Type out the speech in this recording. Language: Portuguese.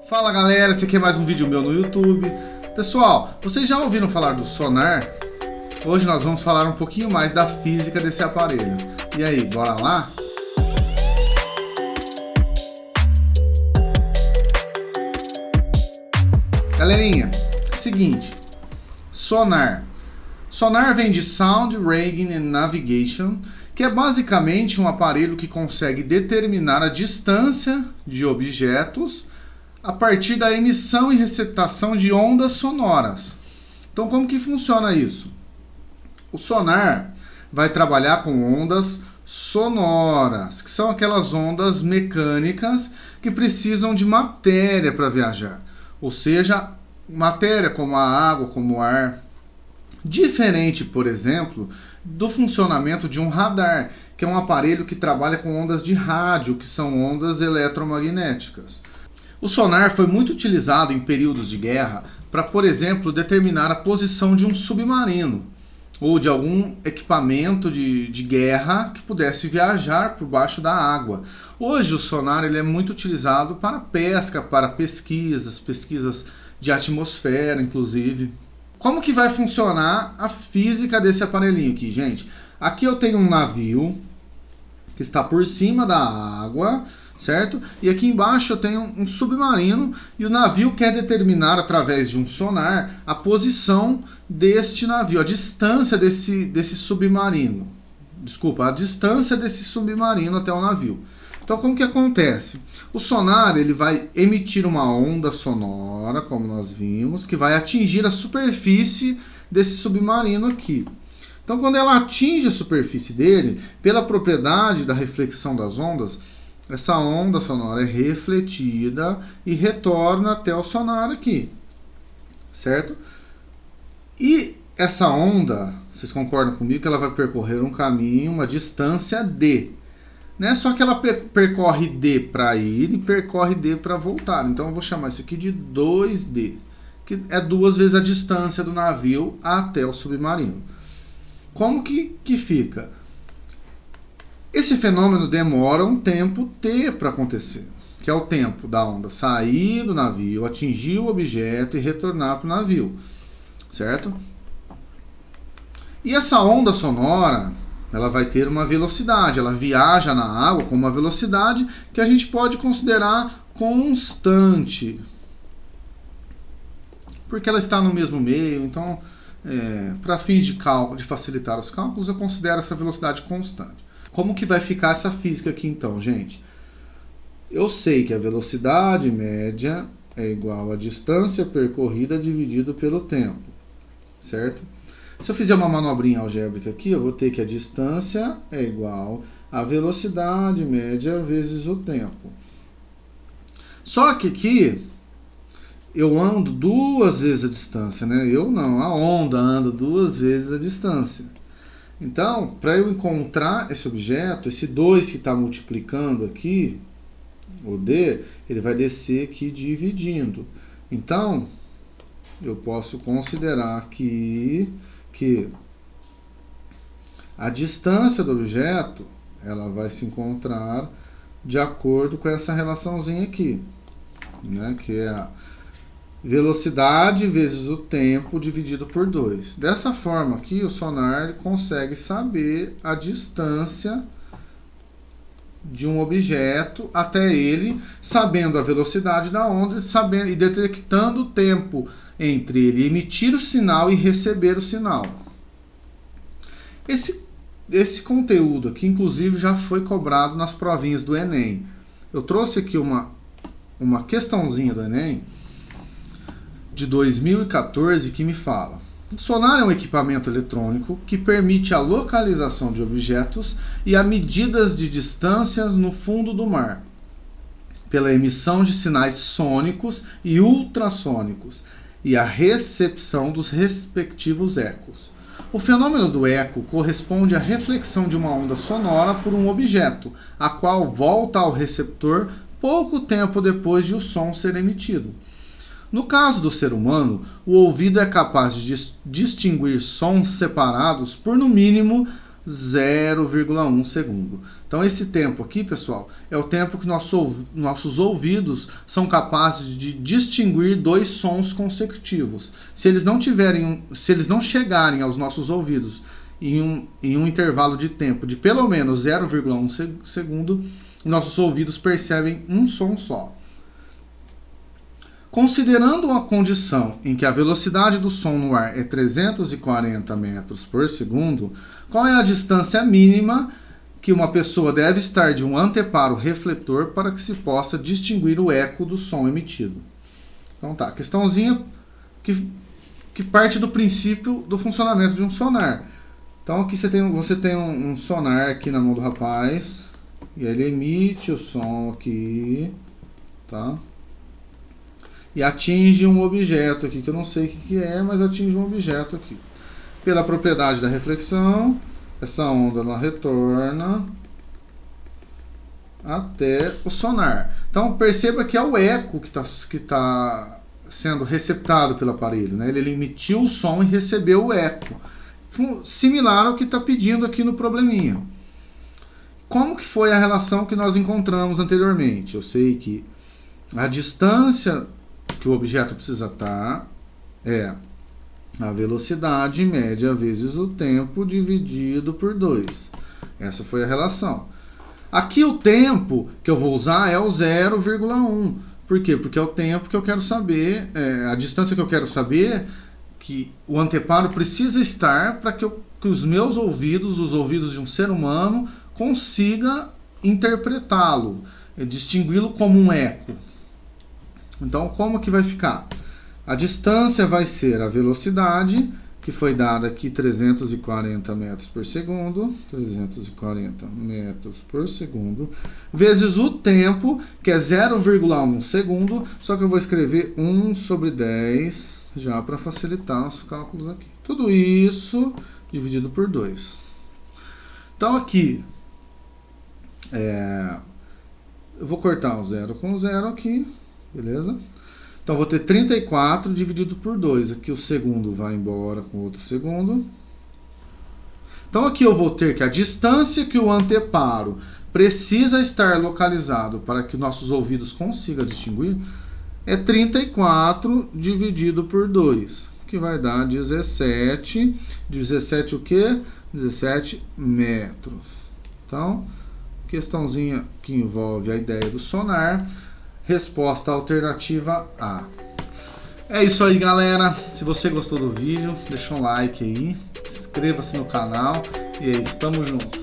Fala galera, esse aqui é mais um vídeo meu no YouTube. Pessoal, vocês já ouviram falar do sonar? Hoje nós vamos falar um pouquinho mais da física desse aparelho. E aí, bora lá? Galerinha, seguinte, sonar. Sonar vem de Sound, Reading and Navigation, que é basicamente um aparelho que consegue determinar a distância de objetos a partir da emissão e receptação de ondas sonoras. Então, como que funciona isso? O sonar vai trabalhar com ondas sonoras, que são aquelas ondas mecânicas que precisam de matéria para viajar. Ou seja, matéria como a água, como o ar. Diferente, por exemplo, do funcionamento de um radar, que é um aparelho que trabalha com ondas de rádio, que são ondas eletromagnéticas. O sonar foi muito utilizado em períodos de guerra para, por exemplo, determinar a posição de um submarino ou de algum equipamento de guerra que pudesse viajar por baixo da água. Hoje o sonar ele é muito utilizado para pesca, para pesquisas de atmosfera, inclusive. Como que vai funcionar a física desse aparelhinho aqui, gente? Aqui eu tenho um navio que está por cima da água, certo? E aqui embaixo eu tenho um submarino e o navio quer determinar através de um sonar a posição deste navio, a distância desse submarino. Desculpa, a distância desse submarino até o navio. Então como que acontece? O sonar ele vai emitir uma onda sonora, como nós vimos, que vai atingir a superfície desse submarino aqui. Então quando ela atinge a superfície dele, pela propriedade da reflexão das ondas, essa onda sonora é refletida e retorna até o sonar aqui, certo? E essa onda, vocês concordam comigo que ela vai percorrer um caminho, uma distância d. Não é só que ela percorre d para ir e percorre d para voltar. Então eu vou chamar isso aqui de 2d, que é 2 vezes a distância do navio até o submarino. Como que fica? Esse fenômeno demora um tempo t para acontecer, que é o tempo da onda sair do navio, atingir o objeto e retornar para o navio, certo? E essa onda sonora, ela vai ter uma velocidade, ela viaja na água com uma velocidade que a gente pode considerar constante, porque ela está no mesmo meio. Então, para fins de cálculo, de facilitar os cálculos, eu considero essa velocidade constante. Como que vai ficar essa física aqui então, gente? Eu sei que a velocidade média é igual à distância percorrida dividido pelo tempo, certo? Se eu fizer uma manobrinha algébrica aqui, eu vou ter que a distância é igual à velocidade média vezes o tempo. Só que aqui eu ando 2 vezes a distância, né? Eu não, a onda anda 2 vezes a distância. Então, para eu encontrar esse objeto, esse 2 que está multiplicando aqui, o d, ele vai descer aqui dividindo. Então, eu posso considerar aqui que a distância do objeto ela vai se encontrar de acordo com essa relaçãozinha aqui, né, que é a velocidade vezes o tempo dividido por 2. Dessa forma aqui, o sonar consegue saber a distância de um objeto até ele, sabendo a velocidade da onda e detectando o tempo entre ele emitir o sinal e receber o sinal. Esse conteúdo aqui, inclusive, já foi cobrado nas provinhas do Enem. Eu trouxe aqui uma questãozinha do Enem de 2014 que me fala: o sonar é um equipamento eletrônico que permite a localização de objetos e a medidas de distâncias no fundo do mar, pela emissão de sinais sônicos e ultrassônicos e a recepção dos respectivos ecos. O fenômeno do eco corresponde à reflexão de uma onda sonora por um objeto, a qual volta ao receptor pouco tempo depois de o som ser emitido. No caso do ser humano, o ouvido é capaz de distinguir sons separados por no mínimo 0,1 segundo. Então esse tempo aqui, pessoal, é o tempo que nossos ouvidos são capazes de distinguir dois sons consecutivos. Se eles não chegarem aos nossos ouvidos em um intervalo de tempo de pelo menos 0,1 segundo, nossos ouvidos percebem um som só. Considerando a condição em que a velocidade do som no ar é 340 metros por segundo, qual é a distância mínima que uma pessoa deve estar de um anteparo refletor para que se possa distinguir o eco do som emitido? Então tá, questãozinha que parte do princípio do funcionamento de um sonar. Então aqui você tem um sonar aqui na mão do rapaz, e ele emite o som aqui, tá? E atinge um objeto aqui, que eu não sei o que é, mas atinge um objeto aqui. Pela propriedade da reflexão, essa onda ela retorna até o sonar. Então perceba que é o eco que tá sendo receptado pelo aparelho, né? Ele emitiu o som e recebeu o eco. Similar ao que está pedindo aqui no probleminha. Como que foi a relação que nós encontramos anteriormente? Eu sei que a distância que o objeto precisa estar é a velocidade média vezes o tempo dividido por 2. Essa foi a relação. Aqui o tempo que eu vou usar é o 0,1. Por quê? Porque é o tempo que eu quero saber, a distância que eu quero saber que o anteparo precisa estar para que os meus ouvidos, os ouvidos de um ser humano, consiga interpretá-lo, distingui-lo como um eco. Então, como que vai ficar? A distância vai ser a velocidade, que foi dada aqui 340 metros por segundo, 340 metros por segundo, vezes o tempo, que é 0,1 segundo, só que eu vou escrever 1 sobre 10, já para facilitar os cálculos aqui. Tudo isso dividido por 2. Então aqui, eu vou cortar o 0 com o 0 aqui, beleza? Então vou ter 34 dividido por 2. Aqui o segundo vai embora com outro segundo. Então aqui eu vou ter que a distância que o anteparo precisa estar localizado para que nossos ouvidos consigam distinguir é 34 dividido por 2, que vai dar 17. 17 o quê? 17 metros. Então, questãozinha que envolve a ideia do sonar. Resposta alternativa A. É isso aí, galera. Se você gostou do vídeo, deixa um like aí, inscreva-se no canal e é isso, tamo junto.